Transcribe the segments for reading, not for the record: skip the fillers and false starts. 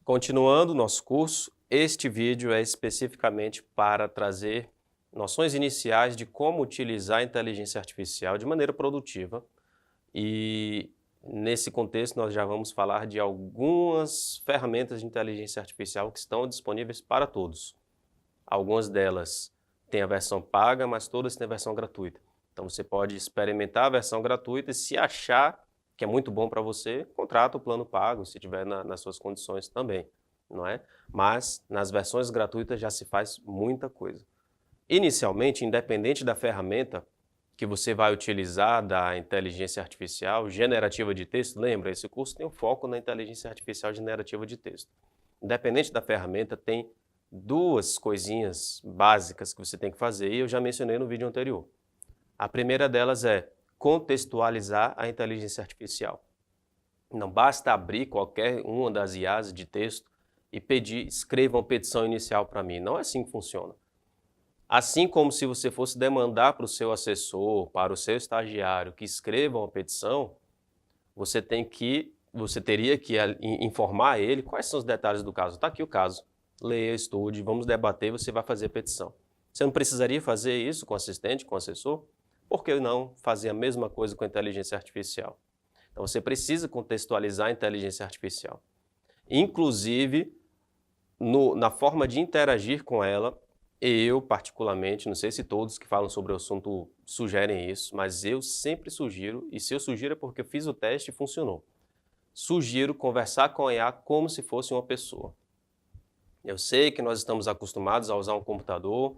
Continuando o nosso curso, este vídeo é especificamente para trazer noções iniciais de como utilizar a inteligência artificial de maneira produtiva e nesse contexto nós já vamos falar de algumas ferramentas de inteligência artificial que estão disponíveis para todos. Algumas delas têm a versão paga, mas todas têm a versão gratuita. Então você pode experimentar a versão gratuita e se achar que é muito bom para você, contrata o plano pago, se tiver nas suas condições também, não é? Mas nas versões gratuitas já se faz muita coisa. Inicialmente, independente da ferramenta que você vai utilizar da inteligência artificial generativa de texto, lembra, esse curso tem um foco na inteligência artificial generativa de texto. Independente da ferramenta, tem duas coisinhas básicas que você tem que fazer e eu já mencionei no vídeo anterior. A primeira delas é contextualizar a inteligência artificial. Não basta abrir qualquer uma das IAs de texto e pedir, escreva uma petição inicial para mim. Não é assim que funciona. Assim como se você fosse demandar para o seu assessor, para o seu estagiário que escreva uma petição, você teria que informar ele quais são os detalhes do caso. Está aqui o caso. Leia, estude, vamos debater, você vai fazer a petição. Você não precisaria fazer isso com o assistente, com o assessor? Por que não fazer a mesma coisa com a inteligência artificial? Então você precisa contextualizar a inteligência artificial. Inclusive, na forma de interagir com ela, eu particularmente, não sei se todos que falam sobre o assunto sugerem isso, mas eu sempre sugiro, e se eu sugiro é porque eu fiz o teste e funcionou. Sugiro conversar com a IA como se fosse uma pessoa. Eu sei que nós estamos acostumados a usar um computador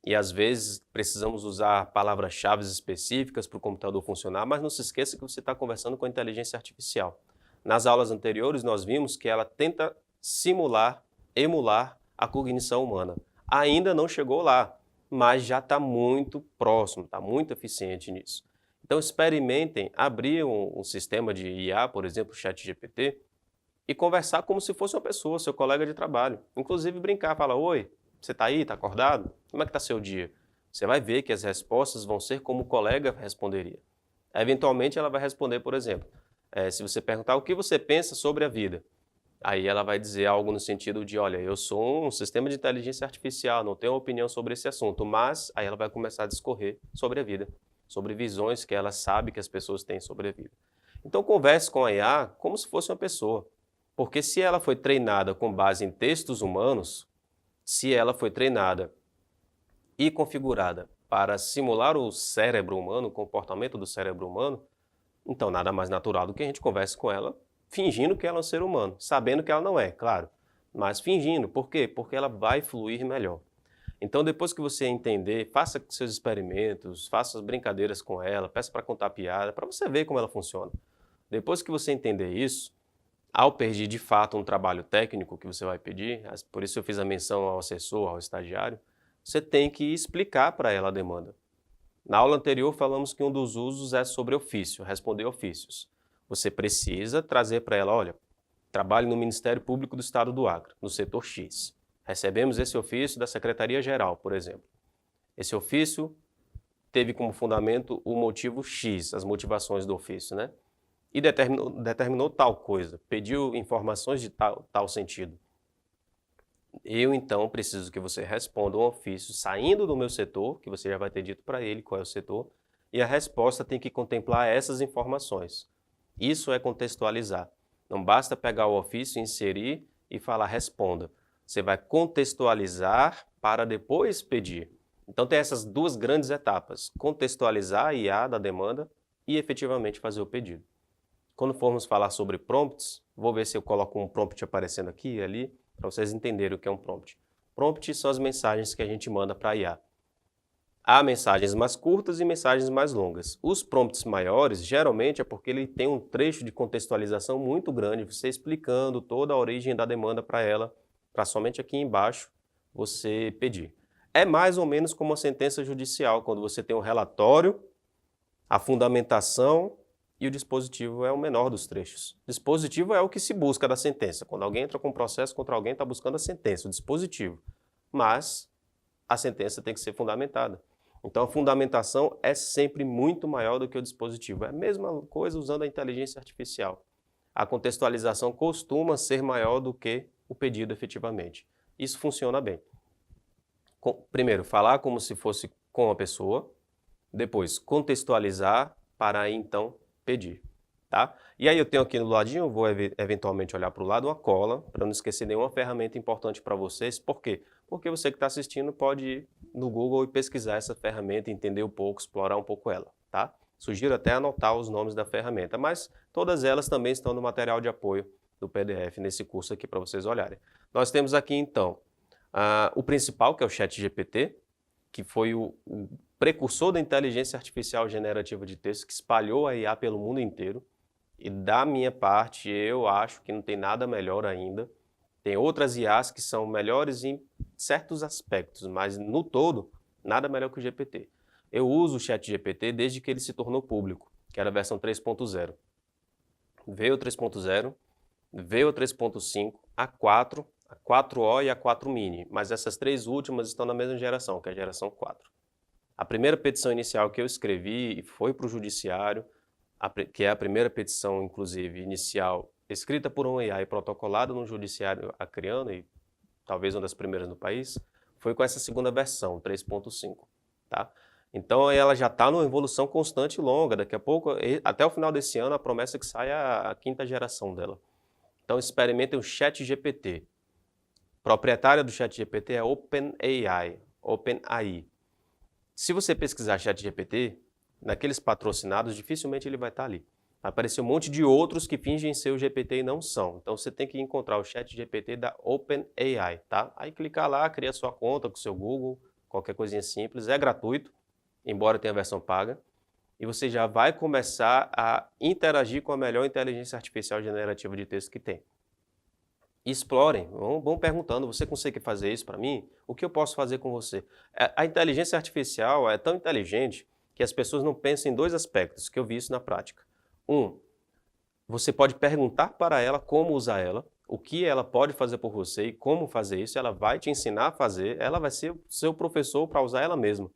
e às vezes precisamos usar palavras-chave específicas para o computador funcionar, mas não se esqueça que você está conversando com a inteligência artificial. Nas aulas anteriores nós vimos que ela tenta simular, emular a cognição humana. Ainda não chegou lá, mas já está muito próximo, está muito eficiente nisso. Então experimentem abrir um sistema de IA, por exemplo, o ChatGPT, e conversar como se fosse uma pessoa, seu colega de trabalho. Inclusive brincar, falar, oi, você está aí, está acordado? Como é que está seu dia? Você vai ver que as respostas vão ser como o colega responderia. Eventualmente ela vai responder, por exemplo, se você perguntar o que você pensa sobre a vida, aí ela vai dizer algo no sentido de, olha, eu sou um sistema de inteligência artificial, não tenho opinião sobre esse assunto, mas aí ela vai começar a discorrer sobre a vida, sobre visões que ela sabe que as pessoas têm sobre a vida. Então converse com a IA como se fosse uma pessoa, porque se ela foi treinada com base em textos humanos, se ela foi treinada e configurada para simular o cérebro humano, o comportamento do cérebro humano, então nada mais natural do que a gente converse com ela fingindo que ela é um ser humano, sabendo que ela não é, claro, mas fingindo. Por quê? Porque ela vai fluir melhor. Então depois que você entender, faça seus experimentos, faça as brincadeiras com ela, peça para contar piada, para você ver como ela funciona. Depois que você entender isso, ao pedir de fato um trabalho técnico que você vai pedir, por isso eu fiz a menção ao assessor, ao estagiário, você tem que explicar para ela a demanda. Na aula anterior falamos que um dos usos é sobre ofício, responder ofícios. Você precisa trazer para ela, olha, trabalho no Ministério Público do Estado do Acre, no setor X. Recebemos esse ofício da Secretaria-Geral, por exemplo. Esse ofício teve como fundamento o motivo X, as motivações do ofício, né? E determinou tal coisa, pediu informações de tal sentido. Eu, então, preciso que você responda um ofício saindo do meu setor, que você já vai ter dito para ele qual é o setor, e a resposta tem que contemplar essas informações. Isso é contextualizar. Não basta pegar o ofício, inserir e falar responda. Você vai contextualizar para depois pedir. Então tem essas duas grandes etapas, contextualizar a IA da demanda e efetivamente fazer o pedido. Quando formos falar sobre prompts, vou ver se eu coloco um prompt aparecendo aqui e ali, para vocês entenderem o que é um prompt. Prompts são as mensagens que a gente manda para a IA. Há mensagens mais curtas e mensagens mais longas. Os prompts maiores, geralmente, é porque ele tem um trecho de contextualização muito grande, você explicando toda a origem da demanda para ela, para somente aqui embaixo você pedir. É mais ou menos como uma sentença judicial, quando você tem um relatório, a fundamentação e o dispositivo é o menor dos trechos. Dispositivo é o que se busca da sentença. Quando alguém entra com um processo contra alguém, está buscando a sentença, o dispositivo. Mas a sentença tem que ser fundamentada. Então a fundamentação é sempre muito maior do que o dispositivo. É a mesma coisa usando a inteligência artificial. A contextualização costuma ser maior do que o pedido efetivamente. Isso funciona bem. Primeiro, falar como se fosse com a pessoa, depois contextualizar para aí então pedir. Tá? E aí eu tenho aqui no ladinho, eu vou eventualmente olhar para o lado, uma cola, para não esquecer nenhuma ferramenta importante para vocês. Por quê? Porque você que está assistindo pode ir no Google e pesquisar essa ferramenta, entender um pouco, explorar um pouco ela. Tá? Sugiro até anotar os nomes da ferramenta, mas todas elas também estão no material de apoio do PDF nesse curso aqui para vocês olharem. Nós temos aqui então o principal, que é o ChatGPT, que foi o precursor da inteligência artificial generativa de texto, que espalhou a IA pelo mundo inteiro. E da minha parte, eu acho que não tem nada melhor ainda. Tem outras IAs que são melhores em certos aspectos, mas no todo, nada melhor que o GPT. Eu uso o ChatGPT desde que ele se tornou público, que era a versão 3.0. Veio o 3.0, veio o 3.5, a 4, a 4O e a 4 Mini, mas essas três últimas estão na mesma geração, que é a geração 4. A primeira petição inicial que eu escrevi foi para o judiciário, que é a primeira petição, inclusive, inicial, escrita por um AI e protocolada no judiciário acreano, e talvez uma das primeiras no país, foi com essa segunda versão, 3.5. Tá? Então ela já está numa evolução constante e longa, daqui a pouco, até o final desse ano, a promessa é que saia a quinta geração dela. Então experimentem o ChatGPT. Proprietária do ChatGPT é OpenAI. Se você pesquisar ChatGPT, naqueles patrocinados, dificilmente ele vai estar ali. Vai aparecer um monte de outros que fingem ser o GPT e não são. Então você tem que encontrar o ChatGPT da OpenAI, tá? Aí clicar lá, cria sua conta com o seu Google, qualquer coisinha simples, é gratuito, embora tenha a versão paga, e você já vai começar a interagir com a melhor inteligência artificial generativa de texto que tem. Explorem, vão perguntando, você consegue fazer isso para mim? O que eu posso fazer com você? A inteligência artificial é tão inteligente que as pessoas não pensam em dois aspectos, que eu vi isso na prática. Você pode perguntar para ela como usar ela, o que ela pode fazer por você e como fazer isso, ela vai te ensinar a fazer, ela vai ser seu professor para usar ela mesma.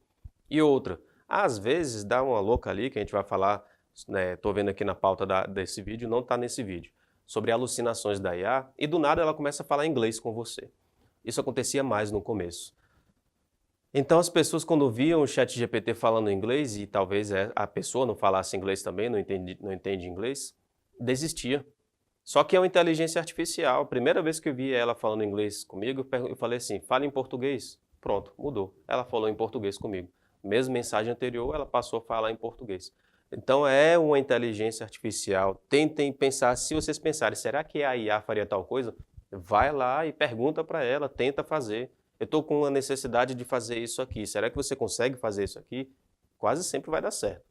E outra, às vezes dá uma louca ali, que a gente vai falar, estou vendo aqui na pauta desse vídeo, não está nesse vídeo, sobre alucinações da IA, e do nada ela começa a falar inglês com você. Isso acontecia mais no começo. Então as pessoas quando viam o ChatGPT falando inglês, e talvez a pessoa não falasse inglês também, não entende inglês, desistia. Só que é uma inteligência artificial. A primeira vez que eu vi ela falando inglês comigo, eu falei assim, fala em português. Pronto, mudou. Ela falou em português comigo. Mesma mensagem anterior, ela passou a falar em português. Então é uma inteligência artificial. Tentem pensar, se vocês pensarem, será que a IA faria tal coisa? Vai lá e pergunta para ela, tenta fazer. Eu estou com uma necessidade de fazer isso aqui. Será que você consegue fazer isso aqui? Quase sempre vai dar certo.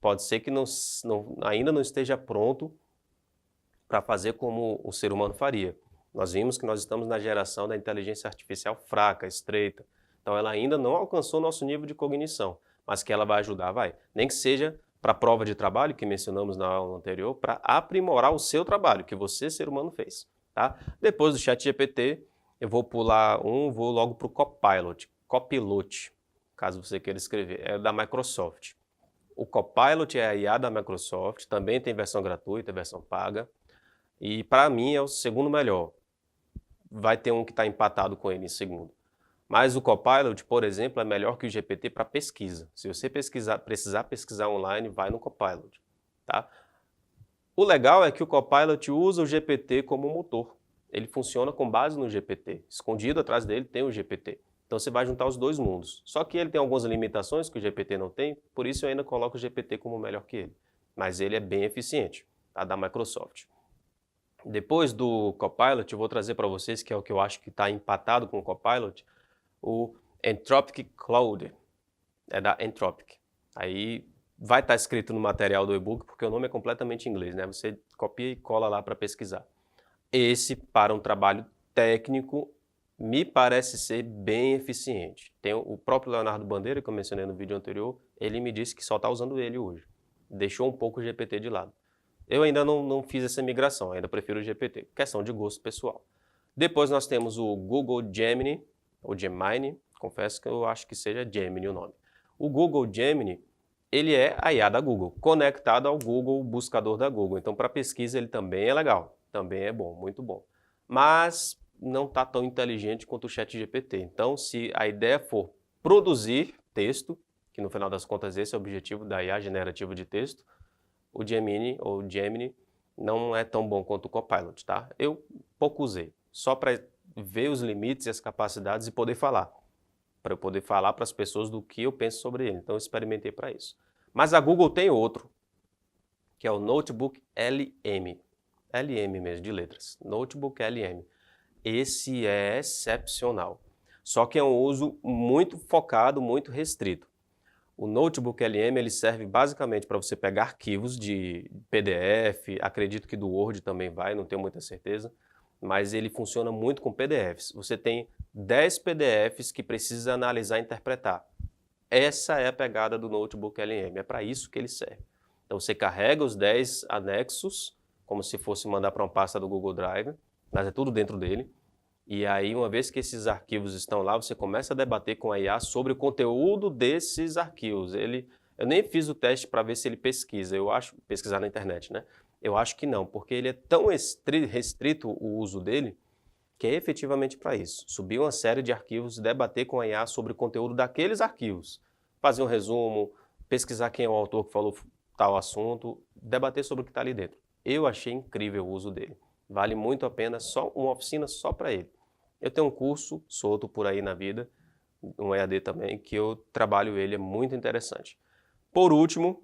Pode ser que ainda não esteja pronto para fazer como o ser humano faria. Nós vimos que nós estamos na geração da inteligência artificial fraca, estreita. Então ela ainda não alcançou nosso nível de cognição, mas que ela vai ajudar, vai. Nem que seja para a prova de trabalho, que mencionamos na aula anterior, para aprimorar o seu trabalho, que você, ser humano, fez. Tá? Depois do ChatGPT, eu vou pular vou logo para o Copilot, caso você queira escrever, é da Microsoft. O Copilot é a IA da Microsoft, também tem versão gratuita, versão paga, e para mim é o segundo melhor. Vai ter um que está empatado com ele em segundo. Mas o Copilot, por exemplo, é melhor que o GPT para pesquisa. Se você precisar pesquisar online, vai no Copilot. Tá? O legal é que o Copilot usa o GPT como motor. Ele funciona com base no GPT. Escondido atrás dele tem o GPT. Então você vai juntar os dois mundos. Só que ele tem algumas limitações que o GPT não tem, por isso eu ainda coloco o GPT como melhor que ele. Mas ele é bem eficiente, tá? Da Microsoft. Depois do Copilot, eu vou trazer para vocês, que é o que eu acho que está empatado com o Copilot, o Anthropic Claude, é da Anthropic. Aí vai estar escrito no material do e-book, porque o nome é completamente em inglês, né? Você copia e cola lá para pesquisar. Esse, para um trabalho técnico, me parece ser bem eficiente. Tem o próprio Leonardo Bandeira, que eu mencionei no vídeo anterior, ele me disse que só está usando ele hoje. Deixou um pouco o GPT de lado. Eu ainda não fiz essa migração, ainda prefiro o GPT, questão de gosto pessoal. Depois nós temos o Google Gemini, ou Gemini, confesso que eu acho que seja Gemini o nome. O Google Gemini, ele é a IA da Google, conectado ao Google, buscador da Google. Então para pesquisa ele também é legal, também é bom, muito bom. Mas não está tão inteligente quanto o ChatGPT. Então, se a ideia for produzir texto, que no final das contas esse é o objetivo da IA generativa de texto, o Gemini ou Gemini não é tão bom quanto o Copilot, tá? Eu pouco usei, só para ver os limites e as capacidades e poder falar, para eu poder falar para as pessoas do que eu penso sobre ele. Então eu experimentei para isso. Mas a Google tem outro, que é o Notebook LM. LM mesmo, de letras. Notebook LM. Esse é excepcional. Só que é um uso muito focado, muito restrito. O Notebook LM ele serve basicamente para você pegar arquivos de PDF, acredito que do Word também vai, não tenho muita certeza, mas ele funciona muito com PDFs. Você tem 10 PDFs que precisa analisar e interpretar. Essa é a pegada do Notebook LM, é para isso que ele serve. Então você carrega os 10 anexos, como se fosse mandar para uma pasta do Google Drive, mas é tudo dentro dele. E aí, uma vez que esses arquivos estão lá, você começa a debater com a IA sobre o conteúdo desses arquivos. Eu nem fiz o teste para ver se ele pesquisa, pesquisar na internet, né? Eu acho que não, porque ele é tão restrito o uso dele, que é efetivamente para isso. Subir uma série de arquivos, debater com a IA sobre o conteúdo daqueles arquivos. Fazer um resumo, pesquisar quem é o autor que falou tal assunto, debater sobre o que está ali dentro. Eu achei incrível o uso dele. Vale muito a pena, só uma oficina só para ele. Eu tenho um curso solto por aí na vida, um EAD também, que eu trabalho ele, é muito interessante. Por último,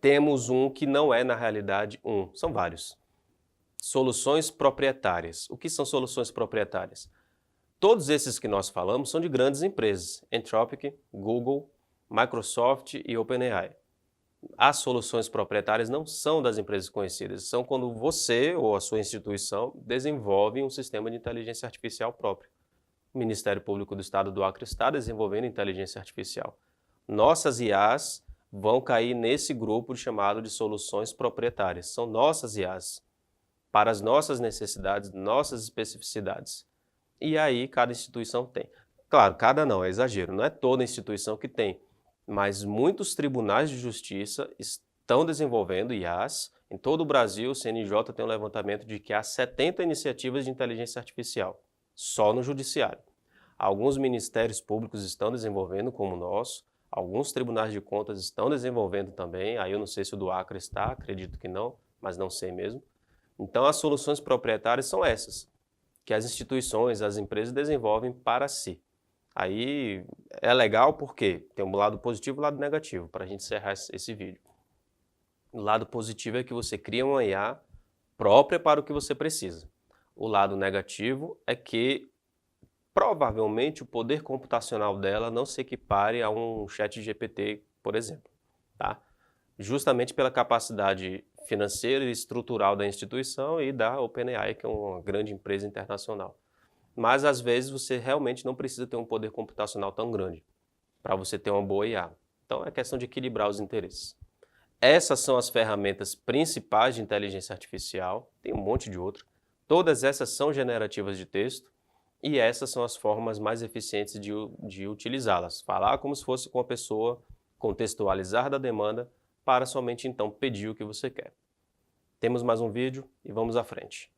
temos um que não é na realidade são vários. Soluções proprietárias. O que são soluções proprietárias? Todos esses que nós falamos são de grandes empresas, Anthropic, Google, Microsoft e OpenAI. As soluções proprietárias não são das empresas conhecidas, são quando você ou a sua instituição desenvolve um sistema de inteligência artificial próprio. O Ministério Público do Estado do Acre está desenvolvendo inteligência artificial. Nossas IAs vão cair nesse grupo chamado de soluções proprietárias. São nossas IAs, para as nossas necessidades, nossas especificidades. E aí cada instituição tem. Claro, cada não, é exagero, não é toda instituição que tem. Mas muitos tribunais de justiça estão desenvolvendo IAs. Em todo o Brasil, o CNJ tem um levantamento de que há 70 iniciativas de inteligência artificial, só no judiciário. Alguns ministérios públicos estão desenvolvendo, como o nosso, alguns tribunais de contas estão desenvolvendo também, aí eu não sei se o do Acre está, acredito que não, mas não sei mesmo. Então as soluções proprietárias são essas, que as instituições, as empresas desenvolvem para si. Aí é legal porque tem um lado positivo e um lado negativo, para a gente encerrar esse vídeo. O lado positivo é que você cria uma IA própria para o que você precisa. O lado negativo é que provavelmente o poder computacional dela não se equipare a um ChatGPT, por exemplo, tá? Justamente pela capacidade financeira e estrutural da instituição e da OpenAI, que é uma grande empresa internacional. Mas, às vezes, você realmente não precisa ter um poder computacional tão grande para você ter uma boa IA. Então, é questão de equilibrar os interesses. Essas são as ferramentas principais de inteligência artificial, tem um monte de outras. Todas essas são generativas de texto e essas são as formas mais eficientes de utilizá-las. Falar como se fosse com a pessoa, contextualizar da demanda para somente então pedir o que você quer. Temos mais um vídeo e vamos à frente.